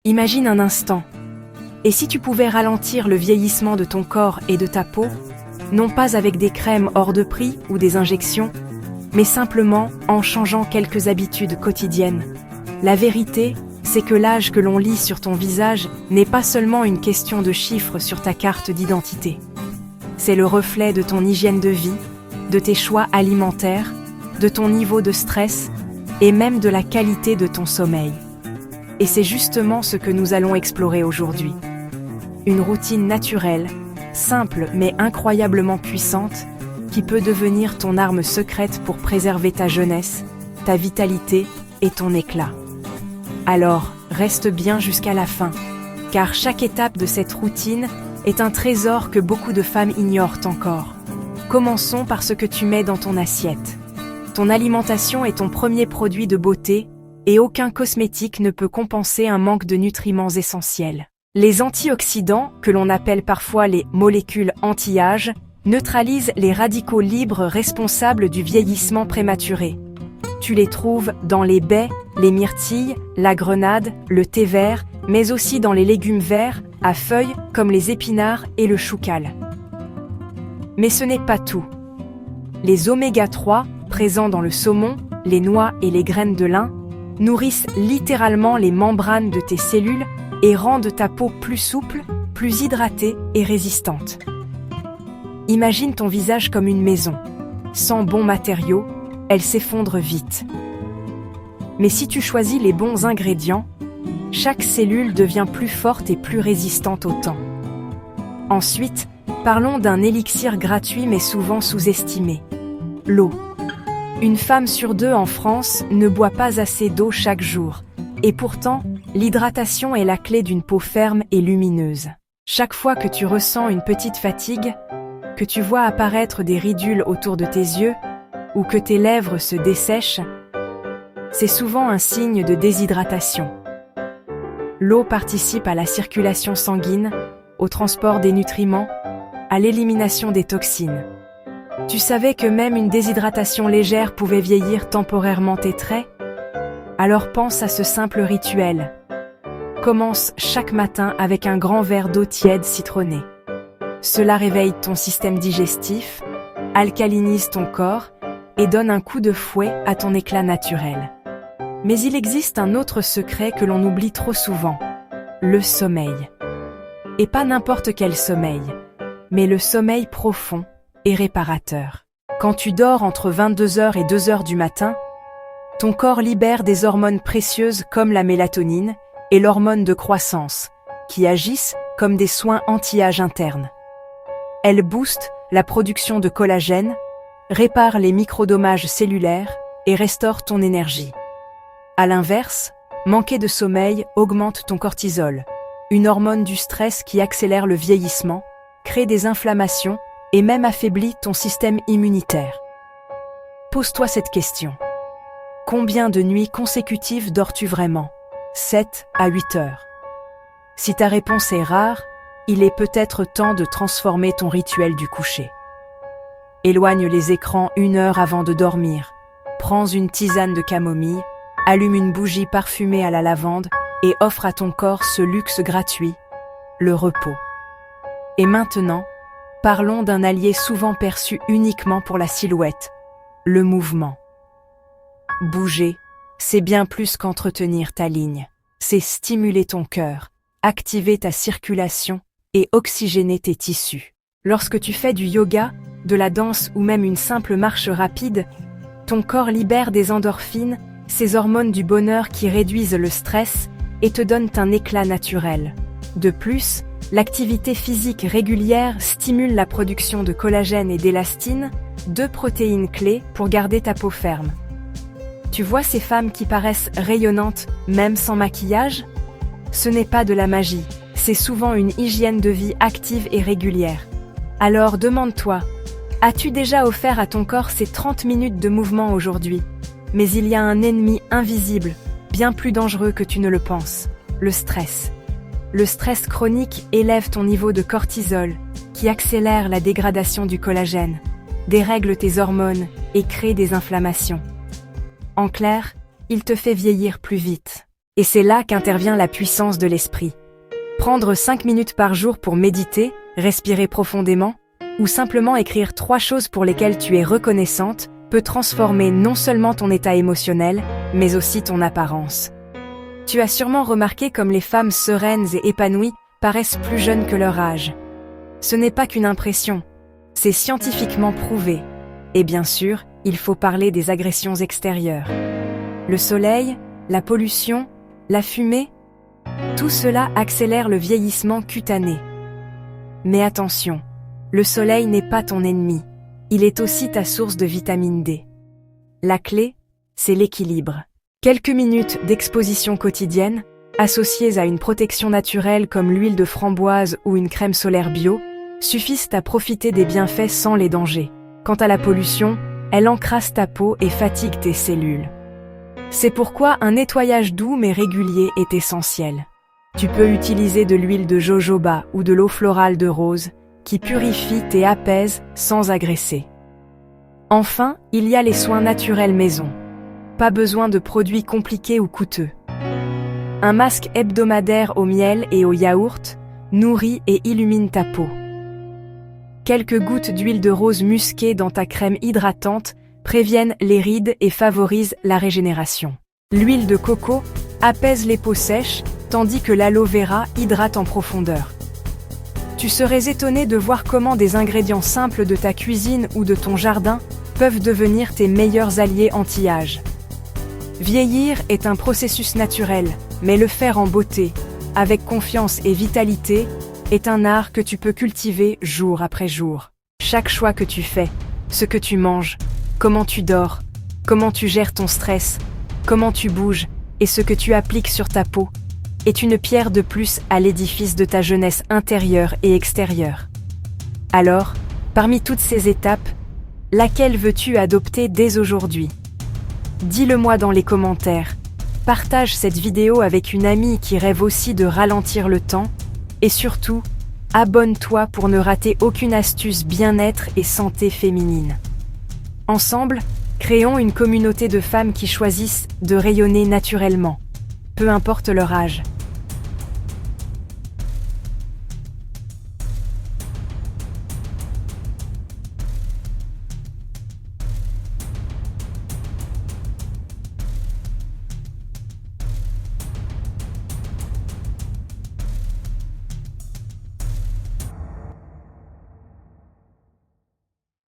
Imagine un instant. Et si tu pouvais ralentir le vieillissement de ton corps et de ta peau, non pas avec des crèmes hors de prix ou des injections, mais simplement en changeant quelques habitudes quotidiennes. La vérité, c'est que l'âge que l'on lit sur ton visage n'est pas seulement une question de chiffres sur ta carte d'identité. C'est le reflet de ton hygiène de vie, de tes choix alimentaires, de ton niveau de stress et même de la qualité de ton sommeil. Et c'est justement ce que nous allons explorer aujourd'hui. Une routine naturelle, simple mais incroyablement puissante, qui peut devenir ton arme secrète pour préserver ta jeunesse, ta vitalité et ton éclat. Alors, reste bien jusqu'à la fin, car chaque étape de cette routine est un trésor que beaucoup de femmes ignorent encore. Commençons par ce que tu mets dans ton assiette. Ton alimentation est ton premier produit de beauté, et aucun cosmétique ne peut compenser un manque de nutriments essentiels. Les antioxydants, que l'on appelle parfois les molécules anti-âge, neutralisent les radicaux libres responsables du vieillissement prématuré. Tu les trouves dans les baies, les myrtilles, la grenade, le thé vert, mais aussi dans les légumes verts, à feuilles comme les épinards et le choucal. Mais ce n'est pas tout. Les oméga 3, présents dans le saumon, les noix et les graines de lin, nourrissent littéralement les membranes de tes cellules et rendent ta peau plus souple, plus hydratée et résistante. Imagine ton visage comme une maison. Sans bons matériaux, elle s'effondre vite. Mais si tu choisis les bons ingrédients, chaque cellule devient plus forte et plus résistante au temps. Ensuite, parlons d'un élixir gratuit mais souvent sous-estimé. L'eau. Une femme sur deux en France ne boit pas assez d'eau chaque jour. Et pourtant, l'hydratation est la clé d'une peau ferme et lumineuse. Chaque fois que tu ressens une petite fatigue, que tu vois apparaître des ridules autour de tes yeux, ou que tes lèvres se dessèchent, c'est souvent un signe de déshydratation. L'eau participe à la circulation sanguine, au transport des nutriments, à l'élimination des toxines. Tu savais que même une déshydratation légère pouvait vieillir temporairement tes traits? Alors pense à ce simple rituel. Commence chaque matin avec un grand verre d'eau tiède citronnée. Cela réveille ton système digestif, alcalinise ton corps et donne un coup de fouet à ton éclat naturel. Mais il existe un autre secret que l'on oublie trop souvent, le sommeil. Et pas n'importe quel sommeil, mais le sommeil profond et réparateur. Quand tu dors entre 22h et 2h du matin, ton corps libère des hormones précieuses comme la mélatonine et l'hormone de croissance, qui agissent comme des soins anti-âge internes. Elles boostent la production de collagène, réparent les microdommages cellulaires et restaurent ton énergie. À l'inverse, manquer de sommeil augmente ton cortisol, une hormone du stress qui accélère le vieillissement, crée des inflammations et même affaiblit ton système immunitaire. Pose-toi cette question. Combien de nuits consécutives dors-tu vraiment? 7 à 8 heures. Si ta réponse est rare, il est peut-être temps de transformer ton rituel du coucher. Éloigne les écrans 1 heure avant de dormir. Prends une tisane de camomille, allume une bougie parfumée à la lavande et offre à ton corps ce luxe gratuit, le repos. Et maintenant, parlons d'un allié souvent perçu uniquement pour la silhouette, le mouvement. Bouger, c'est bien plus qu'entretenir ta ligne. C'est stimuler ton cœur, activer ta circulation et oxygéner tes tissus. Lorsque tu fais du yoga, de la danse ou même une simple marche rapide, ton corps libère des endorphines, ces hormones du bonheur qui réduisent le stress et te donnent un éclat naturel. De plus, l'activité physique régulière stimule la production de collagène et d'élastine, 2 protéines clés pour garder ta peau ferme. Tu vois ces femmes qui paraissent rayonnantes même sans maquillage? Ce n'est pas de la magie, c'est souvent une hygiène de vie active et régulière. Alors demande-toi, as-tu déjà offert à ton corps ces 30 minutes de mouvement aujourd'hui? Mais il y a un ennemi invisible, bien plus dangereux que tu ne le penses, le stress. Le stress chronique élève ton niveau de cortisol, qui accélère la dégradation du collagène, dérègle tes hormones et crée des inflammations. En clair, il te fait vieillir plus vite. Et c'est là qu'intervient la puissance de l'esprit. Prendre 5 minutes par jour pour méditer, respirer profondément, ou simplement écrire 3 choses pour lesquelles tu es reconnaissante, peut transformer non seulement ton état émotionnel, mais aussi ton apparence. Tu as sûrement remarqué comme les femmes sereines et épanouies paraissent plus jeunes que leur âge. Ce n'est pas qu'une impression, c'est scientifiquement prouvé. Et bien sûr, il faut parler des agressions extérieures. Le soleil, la pollution, la fumée, tout cela accélère le vieillissement cutané. Mais attention, le soleil n'est pas ton ennemi, il est aussi ta source de vitamine D. La clé, c'est l'équilibre. Quelques minutes d'exposition quotidienne, associées à une protection naturelle comme l'huile de framboise ou une crème solaire bio, suffisent à profiter des bienfaits sans les dangers. Quant à la pollution, elle encrasse ta peau et fatigue tes cellules. C'est pourquoi un nettoyage doux mais régulier est essentiel. Tu peux utiliser de l'huile de jojoba ou de l'eau florale de rose, qui purifie et apaise sans agresser. Enfin, il y a les soins naturels maison. Pas besoin de produits compliqués ou coûteux. Un masque hebdomadaire au miel et au yaourt nourrit et illumine ta peau. Quelques gouttes d'huile de rose musquée dans ta crème hydratante préviennent les rides et favorisent la régénération. L'huile de coco apaise les peaux sèches, tandis que l'aloe vera hydrate en profondeur. Tu serais étonné de voir comment des ingrédients simples de ta cuisine ou de ton jardin peuvent devenir tes meilleurs alliés anti-âge. Vieillir est un processus naturel, mais le faire en beauté, avec confiance et vitalité, est un art que tu peux cultiver jour après jour. Chaque choix que tu fais, ce que tu manges, comment tu dors, comment tu gères ton stress, comment tu bouges et ce que tu appliques sur ta peau, est une pierre de plus à l'édifice de ta jeunesse intérieure et extérieure. Alors, parmi toutes ces étapes, laquelle veux-tu adopter dès aujourd'hui ? Dis-le-moi dans les commentaires. Partage cette vidéo avec une amie qui rêve aussi de ralentir le temps et surtout, abonne-toi pour ne rater aucune astuce bien-être et santé féminine. Ensemble, créons une communauté de femmes qui choisissent de rayonner naturellement, peu importe leur âge.